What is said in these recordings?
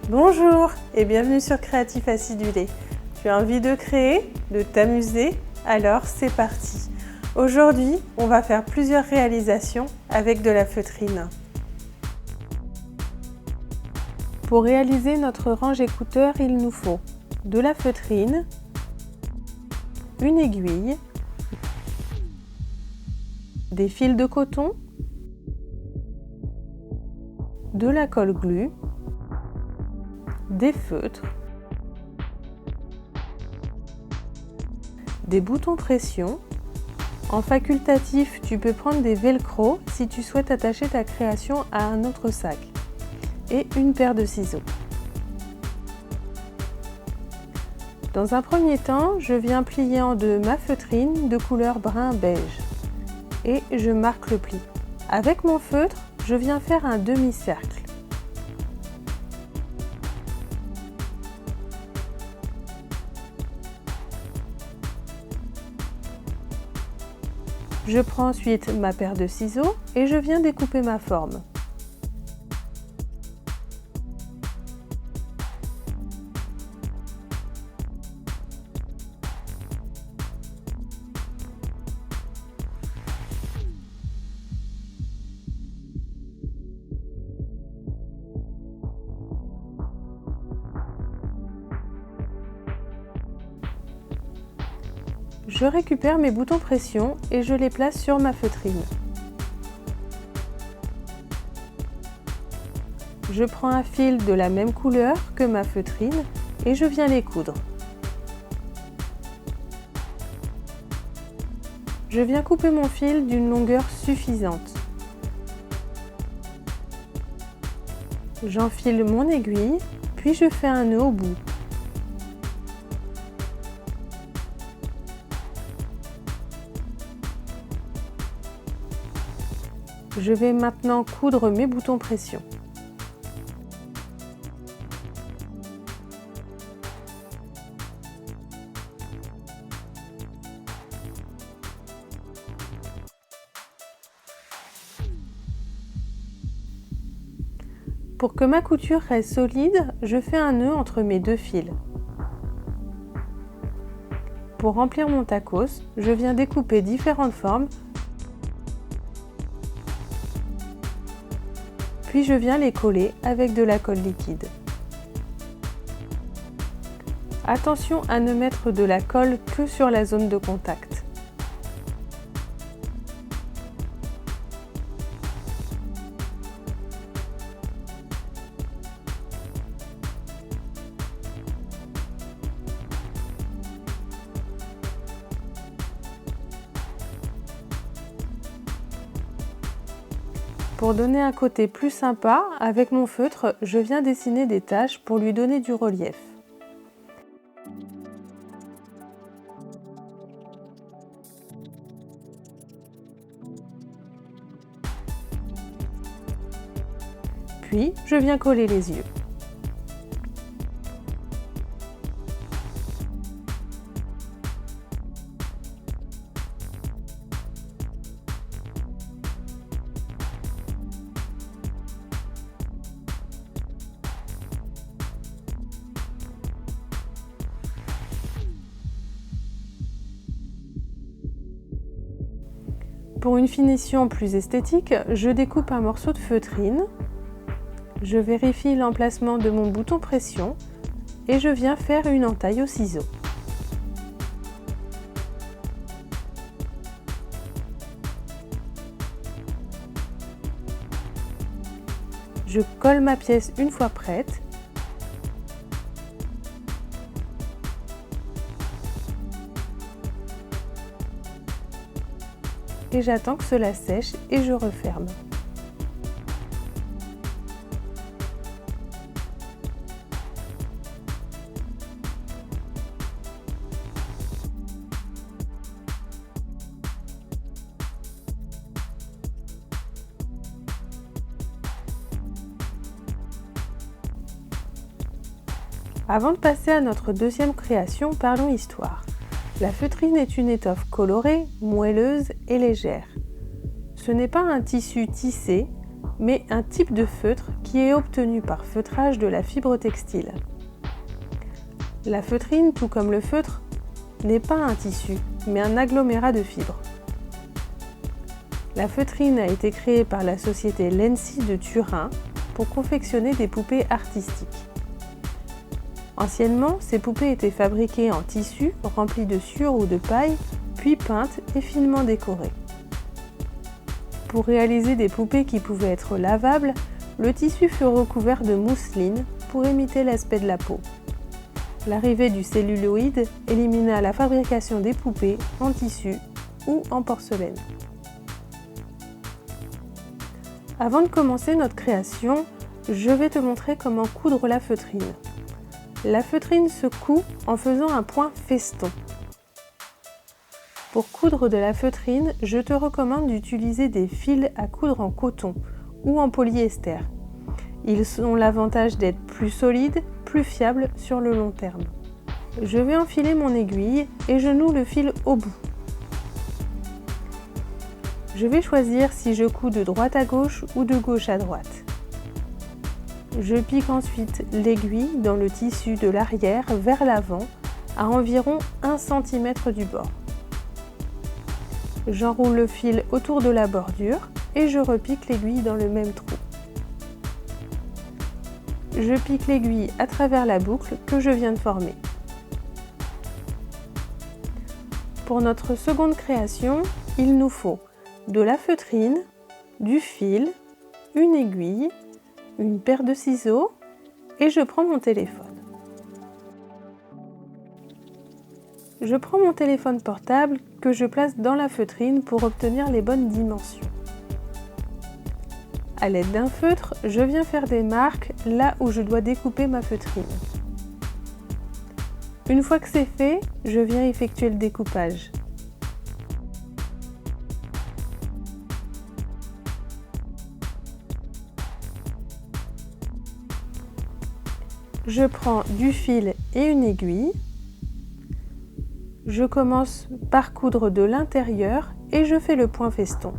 Bonjour et bienvenue sur Créatif Acidulé. Tu as envie de créer, de t'amuser? Alors c'est parti. Aujourd'hui, on va faire plusieurs réalisations avec de la feutrine. Pour réaliser notre range écouteur, il nous faut de la feutrine, une aiguille, des fils de coton, de la colle glue, des feutres, des boutons pression. En facultatif, tu peux prendre des velcro si tu souhaites attacher ta création à un autre sac, et une paire de ciseaux. Dans un premier temps, je viens plier en deux ma feutrine de couleur brun beige et je marque le pli. Avec mon feutre, je viens faire un demi-cercle. Je prends ensuite ma paire de ciseaux et je viens découper ma forme. Je récupère mes boutons pression et je les place sur ma feutrine. Je prends un fil de la même couleur que ma feutrine et je viens les coudre. Je viens couper mon fil d'une longueur suffisante. J'enfile mon aiguille, puis je fais un nœud au bout. Je vais maintenant coudre mes boutons pression. Pour que ma couture reste solide, je fais un nœud entre mes deux fils. Pour remplir mon tacos, je viens découper différentes formes, puis je viens les coller avec de la colle liquide. Attention à ne mettre de la colle que sur la zone de contact. Pour donner un côté plus sympa, avec mon feutre, je viens dessiner des taches pour lui donner du relief. Puis, je viens coller les yeux. Pour une finition plus esthétique, je découpe un morceau de feutrine, je vérifie l'emplacement de mon bouton pression et je viens faire une entaille au ciseau. Je colle ma pièce une fois prête. Et j'attends que cela sèche et je referme. Avant de passer à notre deuxième création, parlons histoire. La feutrine est une étoffe colorée, moelleuse et légère. Ce n'est pas un tissu tissé, mais un type de feutre qui est obtenu par feutrage de la fibre textile. La feutrine, tout comme le feutre, n'est pas un tissu, mais un agglomérat de fibres. La feutrine a été créée par la société Lenzi de Turin pour confectionner des poupées artistiques. Anciennement, ces poupées étaient fabriquées en tissu rempli de sueur ou de paille, puis peintes et finement décorées. Pour réaliser des poupées qui pouvaient être lavables, le tissu fut recouvert de mousseline pour imiter l'aspect de la peau. L'arrivée du celluloïd élimina la fabrication des poupées en tissu ou en porcelaine. Avant de commencer notre création, je vais te montrer comment coudre la feutrine. La feutrine se coud en faisant un point feston. Pour coudre de la feutrine, je te recommande d'utiliser des fils à coudre en coton ou en polyester. Ils ont l'avantage d'être plus solides, plus fiables sur le long terme. Je vais enfiler mon aiguille et je noue le fil au bout. Je vais choisir si je couds de droite à gauche ou de gauche à droite. Je pique ensuite l'aiguille dans le tissu de l'arrière vers l'avant à environ 1 cm du bord. J'enroule le fil autour de la bordure et je repique l'aiguille dans le même trou. Je pique l'aiguille à travers la boucle que je viens de former. Pour notre seconde création, il nous faut de la feutrine, du fil, une aiguille, une paire de ciseaux et je prends mon téléphone. Je prends mon téléphone portable que je place dans la feutrine pour obtenir les bonnes dimensions. À l'aide d'un feutre, je viens faire des marques là où je dois découper ma feutrine. Une fois que c'est fait, je viens effectuer le découpage. Je prends du fil et une aiguille. Je commence par coudre de l'intérieur et je fais le point feston.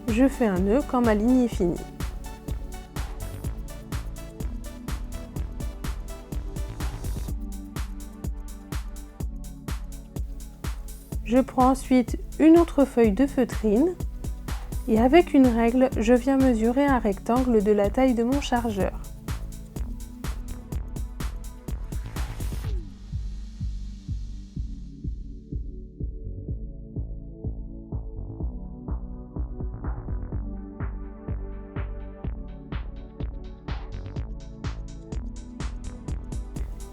Je fais un nœud quand ma ligne est finie. Je prends ensuite une autre feuille de feutrine et avec une règle, je viens mesurer un rectangle de la taille de mon chargeur.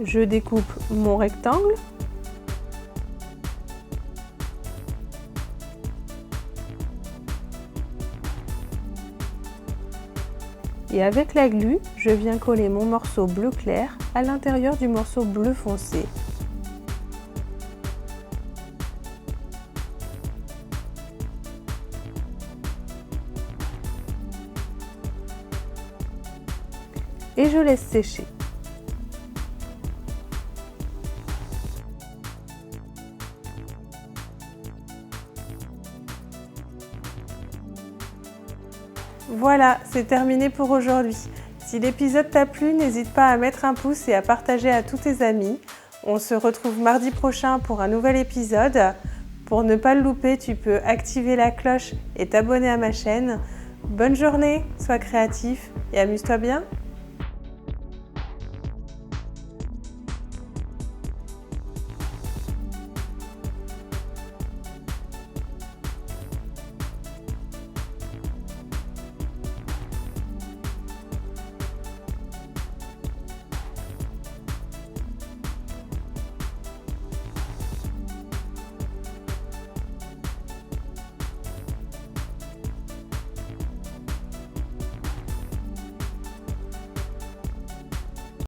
Je découpe mon rectangle. Et avec la glu, je viens coller mon morceau bleu clair à l'intérieur du morceau bleu foncé. Et je laisse sécher. Voilà, c'est terminé pour aujourd'hui. Si l'épisode t'a plu, n'hésite pas à mettre un pouce et à partager à tous tes amis. On se retrouve mardi prochain pour un nouvel épisode. Pour ne pas le louper, tu peux activer la cloche et t'abonner à ma chaîne. Bonne journée, sois créatif et amuse-toi bien.